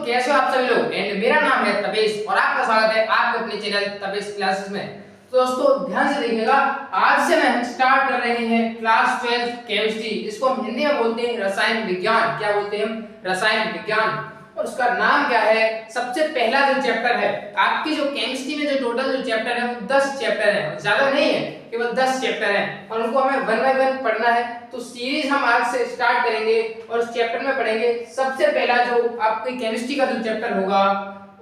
कैसे हो आप सभी लोग। एंड मेरा नाम है तपेश और आपका स्वागत है आपके अपने चैनल तपेश क्लासेस में। तो दोस्तों ध्यान से देखिएगा, आज से मैं स्टार्ट कर रहे हैं क्लास 12 केमिस्ट्री। इसको हम हिंदी में बोलते हैं रसायन विज्ञान। क्या बोलते हैं हम? रसायन विज्ञान। और उसका नाम क्या है? सबसे पहला जो चैप्टर है आपकी जो केमिस्ट्री में जो टोटल जो चैप्टर है वो 10 चैप्टर है, ज्यादा नहीं है, केवल 10 चैप्टर है और उनको हमें वन बाय वन पढ़ना है। तो सीरीज हम आज से स्टार्ट करेंगे और उस चैप्टर में पढ़ेंगे। सबसे पहला जो आपकी केमिस्ट्री का जो चैप्टर होगा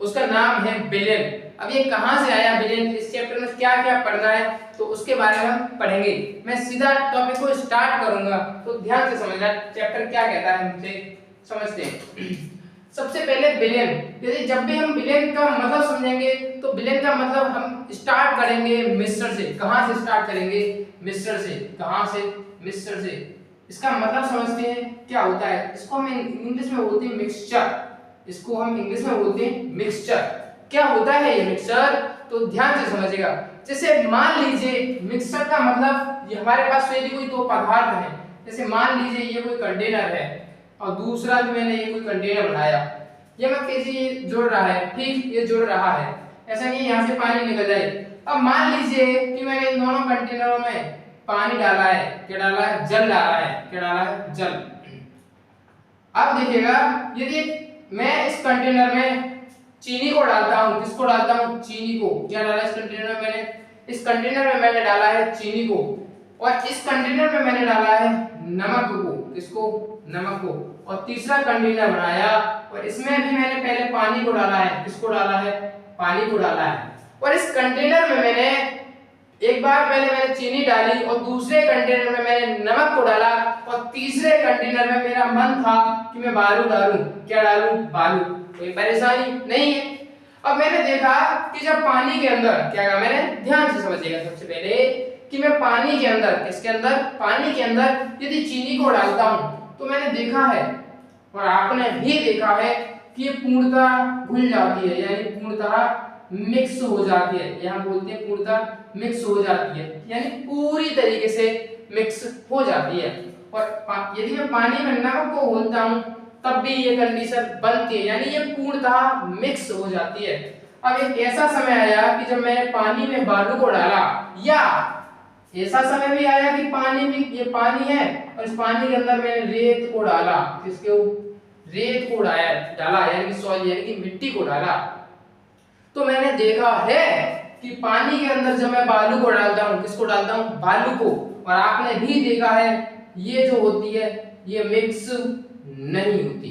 उसका नाम है विलेन। अब ये कहां से आया विलेन, इस चैप्टर में क्या क्या पढ़ना है तो उसके बारे में हम पढ़ेंगे। मैं सीधा टॉपिक को स्टार्ट करूंगा तो ध्यान से समझना चैप्टर क्या कहता है, हमसे समझते हैं। सबसे पहले विलेन। यदि जब भी हम विलेन का मतलब समझेंगे तो विलेन का मतलब हम स्टार्ट करेंगे मिश्रण से। कहां से स्टार्ट करेंगे? मिश्रण से। कहां से? मिश्रण से। इसका मतलब समझते हैं क्या होता है। इसको हम इंग्लिश में बोलते हैं मिक्सचर। इसको हम इंग्लिश में बोलते हैं मिक्सचर। क्या होता है ये मिक्सचर? तो ध्यान से समझिएगा। जैसे मान लीजिए मिक्सचर का मतलब ये हमारे पास यदि कोई दो पदार्थ है, जैसे मान लीजिए ये कोई कंटेनर है और दूसरा भी मैंने ये कोई कंटेनर बनाया, ये मैं कैसे जोड़ रहा है, ठीक ये जुड़ रहा है, ऐसा नहीं यहाँ से पानी निकल जाए। अब मान लीजिए कि मैंने इन दोनों कंटेनरों में पानी डाला है, क्या डाला है? जल डाला है। क्या डाला है? जल। अब देखिएगा यदि मैं इस कंटेनर में चीनी को डालता हूं, किसको डालता हूं? चीनी को। क्या डाला इस कंटेनर में? मैंने इस कंटेनर में मैंने डाला है चीनी को और इस कंटेनर में मैंने डाला है नमक को। किसको? नमक को। और तीसरा कंटेनर बनाया और इसमें भी मैंने पहले पानी को डाला है। किसको डाला है? पानी को डाला है। और इस कंटेनर में मैंने एक बार पहले मैंने चीनी डाली और दूसरे कंटेनर में मैंने नमक को डाला और तीसरे कंटेनर में मेरा मन था कि मैं बालू डालूं। क्या डालूं? बालू। कोई परेशानी नहीं है। अब मैंने देखा कि जब पानी के अंदर क्या कहा मैंने, ध्यान से समझिएगा सबसे पहले कि मैं पानी के अंदर, किसके अंदर? पानी के अंदर यदि चीनी को डालता हूं तो मैंने देखा है और आपने भी देखा है कि ये पूर्णतः घुल जाती है, यानी पूर्णतः मिक्स हो जाती है। यहां बोलते हैं पूर्णतः मिक्स हो जाती है, यानी पूरी तरीके से मिक्स हो जाती है। और यदि मैं पानी में नमक को घोलता हूं तब भी ये कंडीशन बनती है, यानी ये पूर्णतः मिक्स हो जाती है। अब एक ऐसा समय आया कि जब मैंने पानी में बालू को डाला, या ऐसा समय भी आया कि पानी भी, ये पानी है और इस पानी के अंदर मैंने रेत को डाला। किसके? रेत को डाला यानी कि सॉइल, यानी कि मिट्टी को डाला। तो मैंने देखा है कि पानी के अंदर जब मैं बालू को डालता हूं, किसको डालता हूं? बालू को। और आपने भी देखा है ये जो होती है ये मिक्स नहीं होती।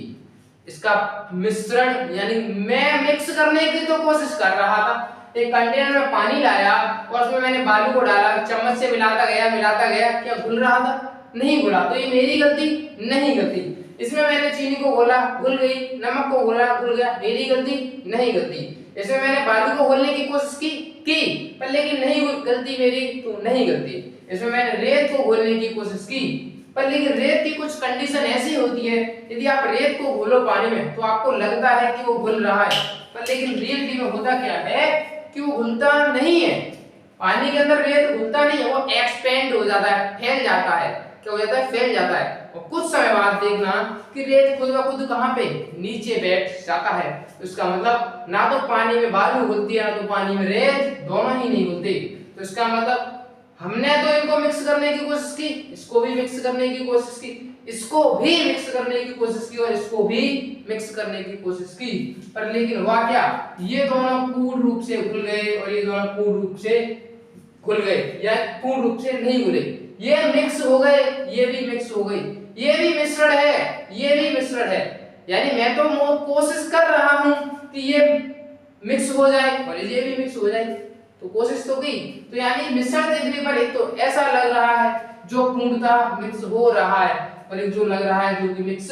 इसका मिश्रण, यानी मैं मिक्स करने की तो कोशिश कर रहा था, एक कंटेनर में पानी लाया और उसमें मैंने बालू को डाला, चम्मच से मिलाता गया, क्या घुल रहा था? नहीं घुला। तो ये मेरी गलती? नहीं गलती। इसमें मैंने चीनी को घोला, घुल गई, नमक को घोला, घुल गया, मेरी गलती? नहीं गलती। इसमें मैंने बालू को घोलने की कोशिश की पर लेकिन नहीं हुई, गलती मेरी? तो नहीं गलती। इसमें मैंने रेत को घोलने की कोशिश की पर लेकिन रेत की कुछ कंडीशन ऐसी होती है, यदि आप रेत को घोलो पानी में तो आपको लगता है कि वो घुल रहा है, पर लेकिन रियलिटी में होता क्या है कि वो घुलता नहीं है। पानी के अंदर रेत घुलता नहीं है, वो एक्सपेंड हो जाता है, फैल जाता है। क्या हो जाता है? फैल जाता है। और कुछ समय बाद देखना कि रेत खुद ब खुद कहां पे? नीचे बैठ जाता है। तो इसका मतलब ना तो पानी में बालू घुलती है ना तो पानी में रेत, दोनों ही नहीं घुलती। तो इसका मतलब हमने तो इनको मिक्स करने की कोशिश की, इसको भी मिक्स करने की कोशिश की, इसको भी मिक्स करने की कोशिश की और इसको भी मिक्स करने की कोशिश की, पर लेकिन हुआ क्या? ये दोनों पूर्ण रूप से घुल गए और ये दोनों पूर्ण रूप से घुल गए, या पूर्ण रूप से नहीं घुले। ये मिक्स हो गए, ये भी मिक्स हो गई, ये भी मिश्रण है, ये भी मिश्रण है। यानी मैं तो कोशिश कर रहा हूं कि ये मिक्स हो जाए और ये भी मिक्स हो जाए, तो कोशिश तो की। तो यानी मिश्रण देखने पर एक तो ऐसा लग रहा है जो पूर्णतः मिक्स हो रहा है और एक जो लग रहा है जो कि मिक्स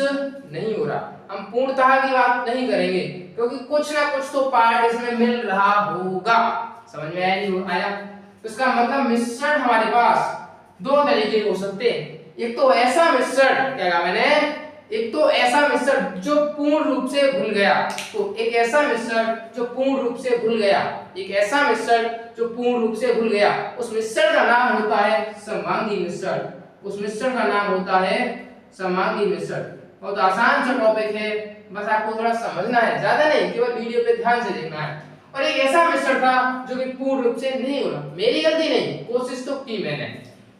नहीं हो रहा। हम पूर्णतः की बात नहीं करेंगे क्योंकि कुछ ना कुछ तो पार्ट इसमें मिल रहा होगा। समझ में आया? तो इसका मतलब मिश्रण हमारे पास दो तरीके हो सकते हैं। एक तो ऐसा मिश्रण, क्या कहा मैंने? एक तो ऐसा मिश्रण जो पूर्ण रूप से घुल गया, तो एक ऐसा मिश्रण जो पूर्ण रूप से घुल गया, एक ऐसा मिश्रण जो पूर्ण रूप से घुल गया, उस मिश्रण का नाम होता है समांगी मिश्रण। उस मिश्रण का नाम होता है समांगी मिश्रण। बहुत आसान सा टॉपिक है, बस आपको थोड़ा समझना है, ज्यादा नहीं, केवल वीडियो पे ध्यान से देखना है। और एक ऐसा मिश्रण था जो कि पूर्ण रूप से नहीं घुला, मेरी गलती नहीं, कोशिश तो की मैंने।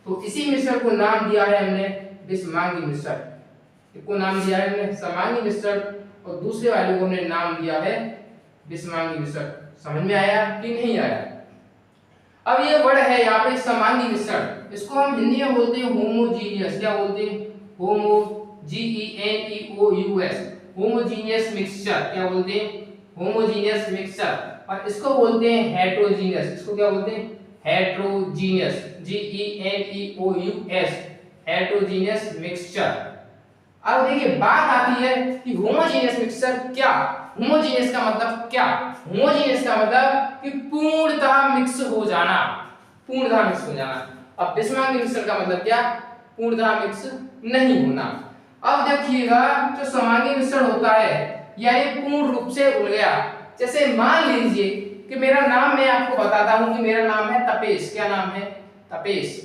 तो इसी मिश्रण को नाम दिया है हमने विषमांगी मिश्रण। इसको नाम दिया है हमने समांगी मिश्रण और दूसरे वाले को हमने नाम दिया है विषमांगी मिश्रण। समझ में आया कि नहीं आया? अब ये वर्ड है यहाँ पे समांगी मिश्रण, इसको हम हिंदी में बोलते हैं होमोजीनियस। क्या बोलते हैं? Homogeneous, homogeneous mixture. क्या बोलते हैं? Homogeneous mixture. और इसको बोलते हैं हेटेरोजीनियस। इसको क्या बोलते हैं? Heterogeneous, Geneous, heterogeneous mixture. अब देखिए बात आती है कि होमोजीनियस मिक्सचर क्या, होमोजीनियस का मतलब क्या? होमोजीनियस का मतलब कि पूर्णतः मिक्स हो जाना, पूर्णतः मिक्स हो जाना। अब विषमांगी मिश्रण का मतलब क्या? पूर्णतः मिक्स नहीं होना। अब देखिएगा जो समांगी मिश्रण होता है यानी पूर्ण रूप से उड़ गया। जैसे मान लीजिए कि मेरा नाम, मैं आपको बताता हूं कि मेरा नाम है तपेश। क्या नाम है? तपेश।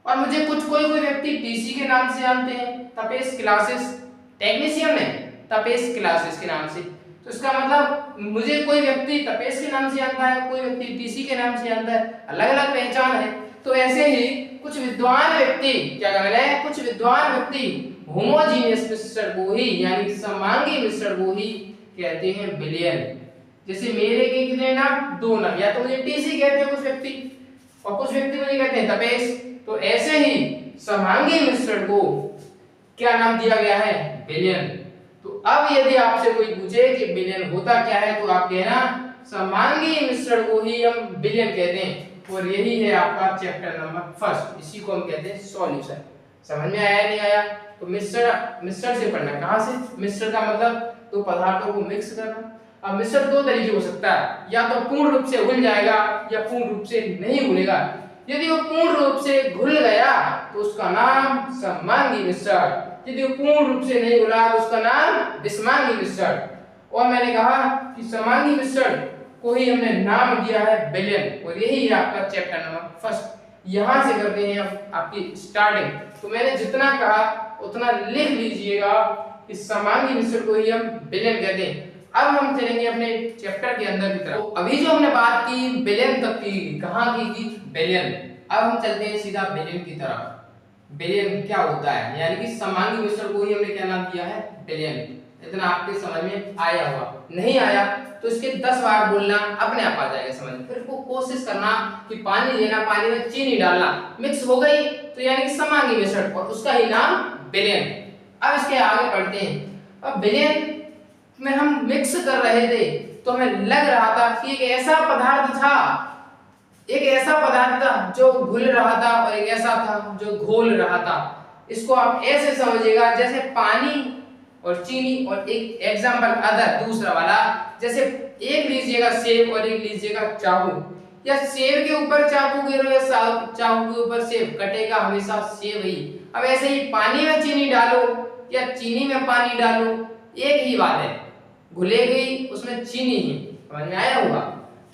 और मुझे कोई व्यक्ति टीसी के नाम से जानते हैं, तपेश क्लासेस, टेक्नीशियन में तपेश क्लासेस के नाम से। तो इसका मतलब मुझे कोई व्यक्ति तपेश के नाम से जानता है, कोई व्यक्ति टीसी के नाम से जानता है, अलग अलग पहचान है। तो ऐसे ही कुछ विद्वान व्यक्ति क्या कर रहे हैं, कुछ विद्वान व्यक्ति होमोजीनियस मिश्रण को ही यानी समांगी मिश्रण को ही कहते हैं विलयन। जैसे मेरे के कितने नाम? 2 नाम, या तो मुझे टीसी कहते हैं कुछ व्यक्ति और कुछ व्यक्ति मुझे कहते हैं तपेश। तो ऐसे ही समांगी मिश्रण को क्या नाम दिया गया है? विलयन। तो अब यदि आपसे कोई पूछे कि विलयन होता क्या है तो आप कहना समांगी मिश्रण को ही हम विलयन कहते हैं। और यही है आपका चैप्टर नंबर 1, इसी को हम कहते हैं सॉल्यूशन। समझ में आया नहीं आया? तो मिश्रण से पढ़ना। कहां से? मिश्रण का मतलब दो पदार्थों को मिक्स करना। अब मिश्रण 2 तरीके हो सकता है, या तो पूर्ण रूप से घुल जाएगा या पूर्ण रूप से नहीं घुलेगा। यदि वो पूर्ण रूप से घुल गया तो उसका नाम समांगी मिश्रण, यदि वो पूर्ण रूप से नहीं घुला तो उसका नाम विषमांगी मिश्रण। और मैंने कहा कि समांगी मिश्रण को ही हमने नाम दिया है विलयन। और यही है आपका चैप्टर नंबर 1। यहां से करते हैं आपकी स्टार्टिंग। तो मैंने जितना कहा उतना लिख लीजिएगा कि समांगी मिश्रण को ही हम विलयन कहते हैं। अब हम चलेंगे अपने चैप्टर के अंदर की तरफ। तो अभी जो हमने बात की विलयन तक की, कहां की? विलयन। अब हम चलते हैं सीधा विलयन की तरफ। विलयन क्या होता है, यानी कि समांगी मिश्रण को ही हमने क्या नाम दिया है? विलयन। इतना आपके समझ में आया होगा। नहीं आया तो इसके 10 बार बोलना, अपने आप आ जाएगा समझ में। फिर को कोशिश करना कि पानी लेना, पानी में चीनी डालना, मिक्स हो गई तो यानी कि समांगी मिश्रण, और उसका ही नाम विलयन। अब इसके आगे पढ़ते हैं। अब विलयन में हम मिक्स कर रहे थे तो हमें लग रहा था कि एक ऐसा पदार्थ था, एक ऐसा पदार्थ था जो घुल रहा था और एक ऐसा था जो घोल रहा था। इसको आप ऐसे समझिएगा जैसे पानी और चीनी, और एक एग्जांपल अदर दूसरा वाला, जैसे एक लीजिएगा सेब और एक लीजिएगा चाकू, या सेब के ऊपर चाकू गिरो या चाकू के ऊपर सेब, कटेगा हमेशा सेब ही। अब ऐसे ही पानी में चीनी डालो या चीनी में पानी डालो, एक ही बात है, घुलेगी उसमें चीनी ही। समझ में आया होगा?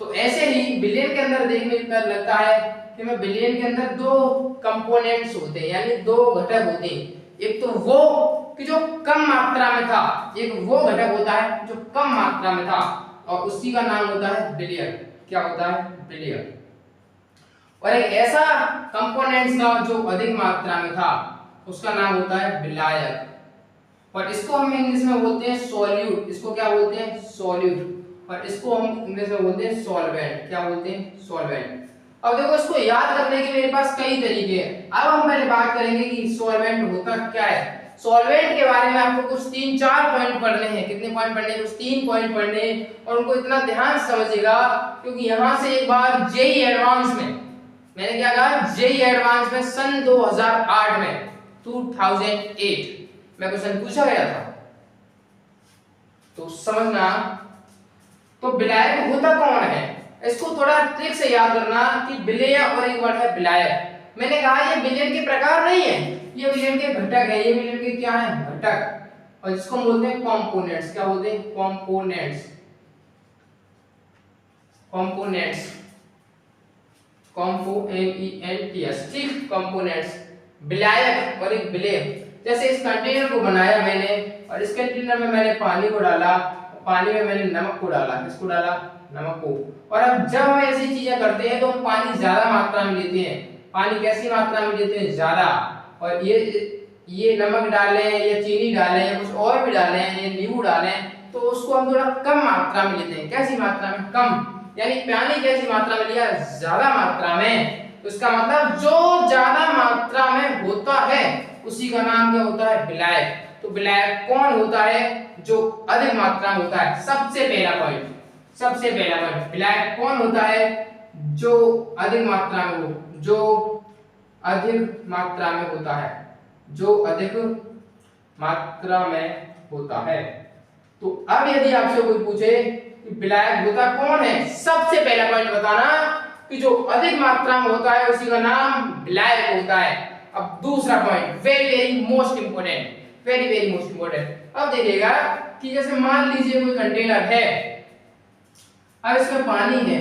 तो ऐसे ही विलयन के अंदर देखने पर लगता है कि मैं विलयन के अंदर 2 कंपोनेंट्स होते हैं, यानी 2 घटक होते हैं। एक तो वो कि जो कम मात्रा में था, एक वो घटक होता है जो कम मात्रा में था, और उसी का नाम होता है विलयन। क्या होता है? विलयन। और एक ऐसा कंपोनेंट्स था जो अधिक मात्रा में था, उसका नाम होता है विलायक। और इसको हम इंग्लिश में बोलते हैं सॉल्यूट। इसको क्या बोलते हैं? सॉल्यूट। और इसको हम इंग्लिश में बोलते हैं सॉल्वेंट। क्या बोलते हैं? सॉल्वेंट। अब देखो इसको याद करने के मेरे पास कई तरीके हैं। अब हम पहले बात करेंगे कि सॉल्वेंट होता क्या है। सॉल्वेंट के बारे में आपको कुछ 3-4 पॉइंट पढ़ने हैं। कितने पॉइंट पढ़ने हैं? कुछ 3 पॉइंट पढ़ने हैं, और उनको इतना ध्यान से समझिएगा क्योंकि यहां से एक बार जेईई एडवांस में, मैंने क्या कहा? जेईई एडवांस में सन 2008 में 2008 में क्वेश्चन पूछा गया था। तो समझना, तो विलायक होता कौन है, इसको थोड़ा ट्रिक से याद करना कि विलय और एक वर्ड है विलायक। मैंने कहा ये विलयन के प्रकार नहीं है, ये विलयन के घटक है। ये विलयन के क्या है? घटक। और जिसको बोलते हैं कंपोनेंट्स। क्या बोलते हैं? कंपोनेंट्स। कंपोनेंट्स, कंपोनेंट्स, ठीक, कंपोनेंट्स। विलायक और एक विलय। जैसे इस कंटेनर को बनाया मैंने और इस कंटेनर में मैंने पानी को डाला, पानी में मैंने नमक को डाला, किसको डाला, नमक को। और अब जब हम ऐसी चीजें करते हैं तो हम पानी ज्यादा मात्रा में लेते हैं। पानी कैसी मात्रा में लेते हैं, ज्यादा। और ये नमक डालें या चीनी डालें या कुछ और भी डालें या नींबू डालें तो उसको हम थोड़ा कम मात्रा में लेते हैं। कैसी मात्रा में, कम। यानी पानी कैसी मात्रा में लिया, ज्यादा मात्रा में। तो इसका मतलब जो ज्यादा मात्रा में होता है उसी का नाम क्या होता है, विलायक। तो विलायक कौन होता है, जो अधिक मात्रा में होता है। सबसे पहला पॉइंट, सबसे पहला पॉइंट, विलायक कौन होता है, जो अधिक मात्रा में हो, जो अधिक मात्रा में होता है, जो अधिक मात्रा में होता है। तो अब यदि आपसे कोई पूछे कि विलायक होता कौन है, सबसे पहला पॉइंट बताना कि जो अधिक मात्रा में होता है उसी का नाम विलायक होता है। अब दूसरा point, very very most important, very very most important. अब देखिएगा कि जैसे मान लीजिए कोई कंटेनर है, अब इसमें पानी है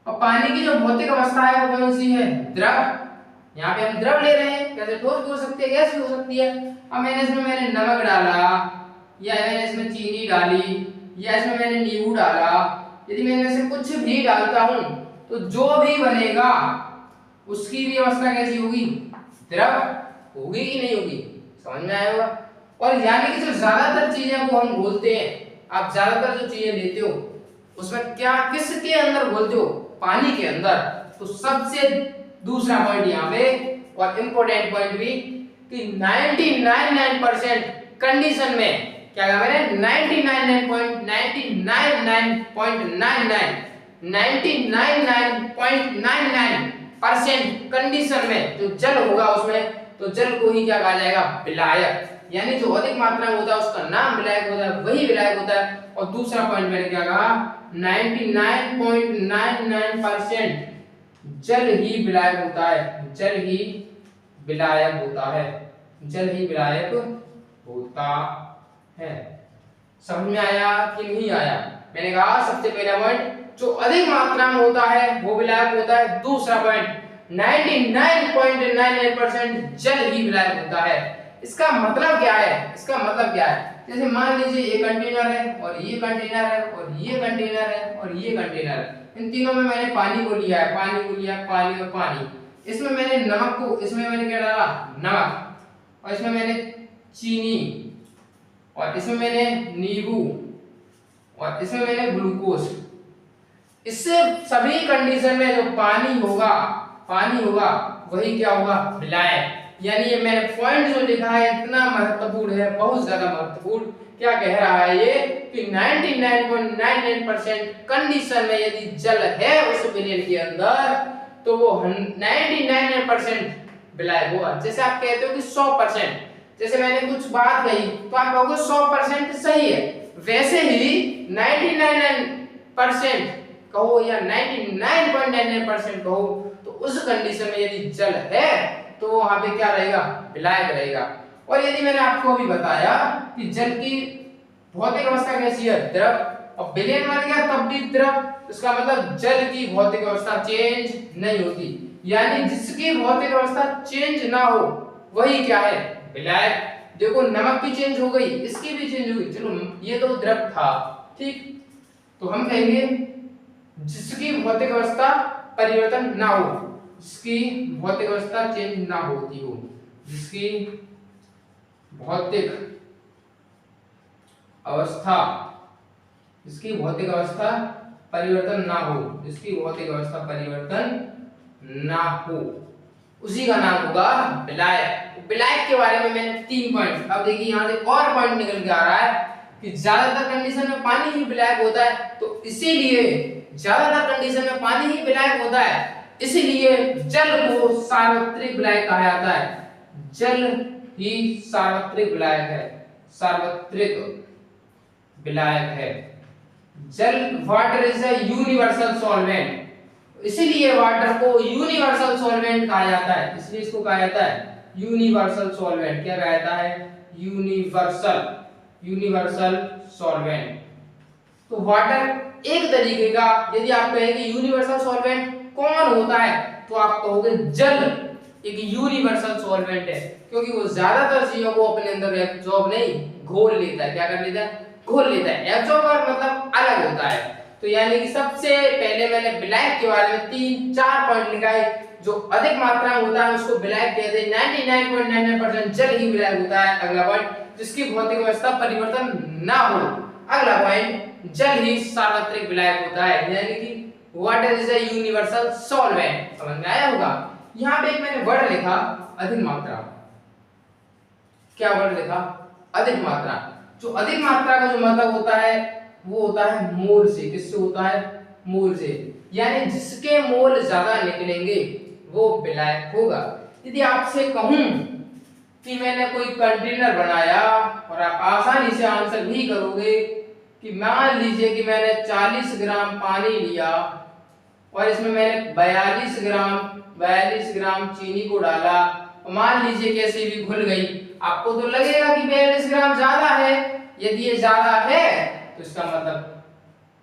और पानी की जो भौतिक अवस्था है वो कौन सी है, द्रव। यहाँ पे हम द्रव ले रहे हैं, कैसे ठोस भी हो सकती है, गैस भी हो सकती है। अब मैंने नमक डाला या मैंने इसमें चीनी डाली या इसमें मैंने नींबू डाला, यदि मैं इनमें से कुछ भी डालता हूं तो जो भी बनेगा उसकी भी अवस्था कैसी होगी, द्रव होगी कि नहीं होगी, समझ में आया होगा। और यानी कि जो ज्यादातर चीजें को हम बोलते हैं, आप ज्यादातर जो चीजें लेते हो उसमें क्या, किसके अंदर बोलते हो, पानी के अंदर। तो सबसे दूसरा पॉइंट यहाँ पे और इंपॉर्टेंट पॉइंट भी कि 99.9% कंडीशन में क्या कहा मैंने, 99.99% कंडीशन में जो जल होगा उसमें, तो जल को ही क्या कहा जाएगा, विलायक। यानी जो अधिक मात्रा में होता है उसका नाम विलायक होता है, वही विलायक होता है। और दूसरा पॉइंट मैंने क्या कहा, 99.99% जल ही विलायक होता है, जल ही विलायक होता है, जल ही विलायक होता है। समझ में आया कि नहीं आया। मैंने कहा सबसे पहला पॉइंट जो अधिक मात्रा में होता है वो विलायक होता है। दूसरा पॉइंट 99.99% जल ही विलायक होता है। इसका मतलब क्या है, इसका मतलब क्या है, जैसे मान लीजिए ये कंटेनर है और ये कंटेनर है और ये कंटेनर है और ये कंटेनर है। इन तीनों में मैंने पानी को लिया है, पानी को लिया, पानी और पानी। इसमें मैंने नमक को, इसमें मैंने क्या डाला, नमक, और इसमें मैंने चीनी, और इसमें मैंने नींबू, और इसमें मैंने ग्लूकोज। इससे सभी कंडीशन में जो पानी होगा, पानी होगा वही क्या होगा, विलायक। यानी ये मैंने पॉइंट जो लिखा है इतना महत्वपूर्ण है, बहुत ज्यादा महत्वपूर्ण। क्या कह रहा है ये कि 99.99% कंडीशन में यदि जल है उस विलयन के अंदर तो वो 99% विलायक होगा। जैसे आप कहते हो कि 100%, जैसे मैंने कुछ बात कही तो आप कहोगे 100% सही है, वैसे ही 99% कहो या 99.99% कहो तो उस कंडीशन में यदि जल है तो वहां पे क्या रहेगा, विलायक रहेगा। और यदि मैंने आपको अभी बताया कि जल की भौतिक अवस्था कैसी है, द्रव, और विलयन बन गया तब भी द्रव, इसका मतलब जल की भौतिक अवस्था चेंज नहीं होती। यानी जिसकी भौतिक अवस्था चेंज ना हो वही क्या है, विलायक। देखो नमक की चेंज हो गई, इसकी भी चेंज हो गई, चलो ये तो द्रव था, ठीक। तो हम कहेंगे जिसकी भौतिक अवस्था परिवर्तन ना हो, जिसकी भौतिक अवस्था चेंज ना होती हो, जिसकी भौतिक अवस्था, जिसकी भौतिक अवस्था परिवर्तन ना हो, जिसकी भौतिक अवस्था परिवर्तन ना हो, उसी का नाम होगा विलायक। विलायक के बारे में मैंने 3 पॉइंट। अब देखिए यहाँ से और पॉइंट निकल के आ रहा है कि ज्यादातर कंडीशन में पानी ही विलायक होता है, तो इसीलिए ज्यादातर कंडीशन में पानी ही विलायक होता है, इसीलिए जल को सार्वत्रिक विलायक कहा जाता है। जल ही सार्वत्रिक विलायक है, सार्वत्रिक विलायक है। जल, water is a universal solvent, इसीलिए वाटर को यूनिवर्सल सॉल्वेंट कहा जाता है, इसलिए इसको कहा जाता है यूनिवर्सल सॉल्वेंट। क्या कहा जाता है, यूनिवर्सल, यूनिवर्सल सॉल्वेंट। तो वाटर एक तरीके का, यदि आप कहेंगे यूनिवर्सल सॉल्वेंट कौन होता है तो आप कहोगे जल एक यूनिवर्सल सॉल्वेंट है, क्योंकि वो ज्यादातर चीजों को अपने अंदर एब्जॉर्ब नहीं घोल लेता है। क्या कर लेता है? घोल लेता है। एब्जॉर्बर मतलब अलग होता है। तो यानी कि सबसे पहले मैंने ब्लैक के बारे में 3-4 पॉइंट लिखाए। जो अधिक मात्रा में होता है उसको ब्लैक कहते हैं। 99.99% जल ही ब्लैक होता है। अगला पॉइंट, जिसकी भौतिक व्यवस्था परिवर्तन ना हो। अगला पॉइंट, जल ही सार्वत्रिक ब्लैक होता है। यानी कि water is a universal solvent. समझ में आया होगा। यहाँ पे एक मैंने वर्ड लिखा अधिक मात्रा। क्या वर्ड लिखा? अधिक मात्रा। जो अधिक मात्रा का जो मतलब होता है वो होता है मोल से। किससे होता है? मोल से। यानी जिसके मोल ज्यादा निकलेंगे वो ब्लैक होगा। यदि आपसे कहूं कि मैंने कोई कंटेनर बनाया और आप आसानी से आंसर भी करोगे कि मान लीजिए कि मैंने 40 ग्राम पानी लिया और इसमें मैंने 42 ग्राम चीनी को डाला और मान लीजिए कैसे भी घुल गई, आपको तो लगेगा कि 42 ग्राम ज्यादा है। यदि ये ज्यादा है तो इसका मतलब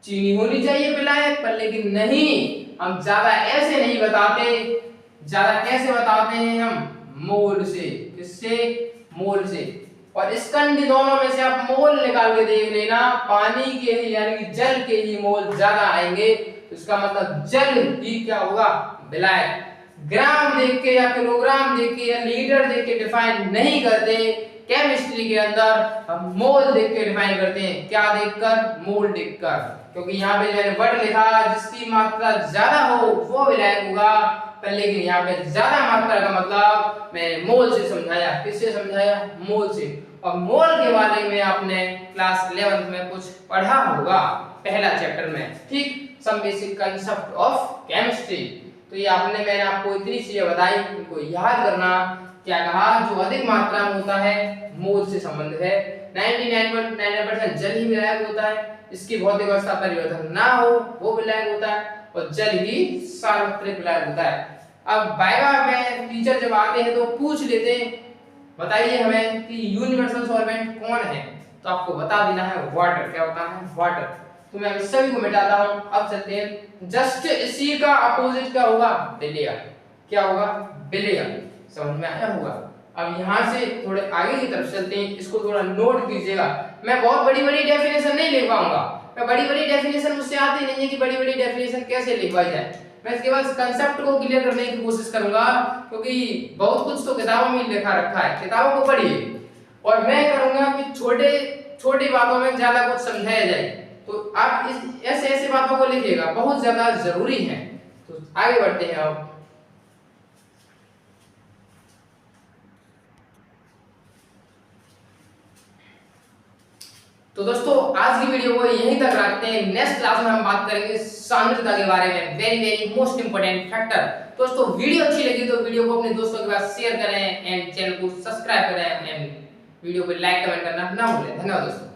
चीनी होनी चाहिए ब्लैक पर, लेकिन नहीं, हम ज्यादा ऐसे नहीं बताते। ज्यादा कैसे बताते हैं हम? मोल से। किससे? मोल से। और इस कंडी दोनों में से आप मोल निकाल के देख लेना, पानी के ही यानी कि जल के ही मोल ज्यादा आएंगे। तो इसका मतलब जल ही क्या होगा? ब्लैक। ग्राम देख के या किलोग्राम देख के या लीटर देख के डिफाइन नहीं करते। केमिस्ट्री के अंदर हम मोल देख के डिफाइन करते हैं। क्या देखकर? मोल देखकर। क्योंकि यहाँ पे मैंने वर्ड लिखा जिसकी मात्रा ज्यादा हो वो ब्लैक होगा, पर लेकिन यहाँ पे ज्यादा मात्रा का मतलब मैंने मोल से समझाया। किससे समझाया? मोल से। और मोल के बारे में आपने क्लास 11th में कुछ पढ़ा होगा पहला चैप्टर में, ठीक, some basic concept of chemistry. तो ये मैंने आपको इतनी चीजें बताई, इनको याद करना। क्या कहा? जो अधिक मात्रा में होता है मोल से संबंध है। 99.99% जल ही ब्लैक होता है। इसकी भौतिक अवस्था परिवर्तन ना हो वो ब्लैक होता है और जल ही सार्वत्रिक ब्लैक होता है। अब वाइवा में टीचर जब आते हैं तो पूछ लेते हैं, बताइए हमें कि यूनिवर्सल सॉल्वेंट कौन है? तो आपको बता देना है वाटर। क्या होता है? वाटर। तो मैं सभी को मिटाता हूं। अब चलते हैं, जस्ट इसी का अपोजिट क्या होगा? बिलियन। क्या होगा? बिलियन। समझ में आया होगा। अब यहाँ से थोड़े आगे की तरफ चलते हैं, इसको थोड़ा नोट कीजिएगा। मैं बहुत बड़ी बड़ी डेफिनेशन नहीं लिख पाऊंगा। मैं बड़ी बड़ी डेफिनेशन मुझसे आती नहीं है कि बड़ी बड़ी डेफिनेशन कैसे लिखवाई जाए। मैं इसके बाद कंसेप्ट को क्लियर करने की कोशिश करूंगा, क्योंकि बहुत कुछ तो किताबों में लिखा रखा है, किताबों को पढ़िए। और मैं करूंगा कि छोटे छोटी बातों में ज्यादा कुछ समझाया जाए। तो आप इस ऐसे ऐसे बातों को लिखिएगा, बहुत ज्यादा जरूरी है। तो आगे बढ़ते हैं अब। तो दोस्तों आज की वीडियो को यहीं तक रखते हैं। नेक्स्ट क्लास में हम बात करेंगे सांद्रता के बारे में, very very most important factor. दोस्तों वीडियो अच्छी लगी तो वीडियो को अपने दोस्तों के पास शेयर करें एंड चैनल को सब्सक्राइब करें एंड वीडियो को लाइक कमेंट करना ना भूलें। धन्यवाद दोस्तों।